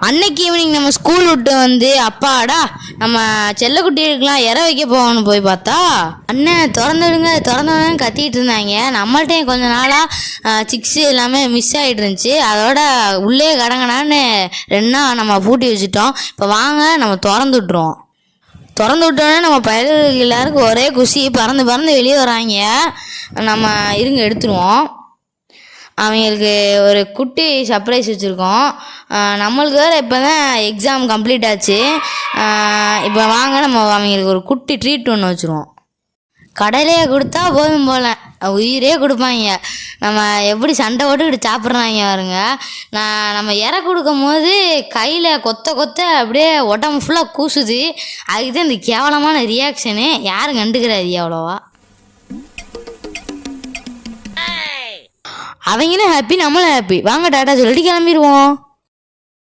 அன்னைக்கு ஈவினிங் நம்ம ஸ்கூல் விட்டு வந்து அப்பாடா நம்ம செல்லக்குட்டிகளுக்கெல்லாம் இற வைக்க போகணும்னு போய் பார்த்தா அண்ணன் திறந்துடுங்க திறந்துடுங்கன்னு கத்திட்டு இருந்தாங்க. நம்மள்ட்டையும் கொஞ்ச நாளாக சிக்ஸு எல்லாமே மிஸ் ஆகிட்டு இருந்துச்சு. அதோட உள்ளே கடங்கடான்னு 2 நாள் நம்ம பூட்டி வச்சுட்டோம். இப்போ வாங்க நம்ம திறந்து விட்டுருவோம். திறந்து விட்டோன்னே நம்ம பயல்களுக்கு எல்லாருக்கும் ஒரே குஷி, பறந்து பறந்து வெளியே வராங்க. நம்ம இருங்க எடுத்துருவோம். அவங்களுக்கு ஒரு குட்டி சர்ப்ரைஸ் வச்சுருக்கோம். நம்மளுக்கு வேறு இப்போ தான் எக்ஸாம் கம்ப்ளீட் ஆச்சு. இப்போ வாங்க நம்ம அவங்களுக்கு ஒரு குட்டி ட்ரீட் ஒன்று வச்சுருவோம். கடையிலேயே கொடுத்தா போதும் போல் உயிரே கொடுப்பாங்க. நம்ம எப்படி சண்டை போட்டுக்கிட்டு சாப்பிட்றாங்க பாருங்க. நம்ம இற கொடுக்கும் போது கையில் கொத்த கொத்த அப்படியே உடம்பு ஃபுல்லாக கூசுது. அதுக்கு தான் இந்த கேவலமான ரியாக்ஷனு. யாரும் கண்டுக்கிறாது அவ்வளோவா. அவங்களும் ஹாப்பி, நம்மளும் ஹாப்பி. வாங்க டாட்டா சொல்லிட்டு கிளம்பிடுவோம்.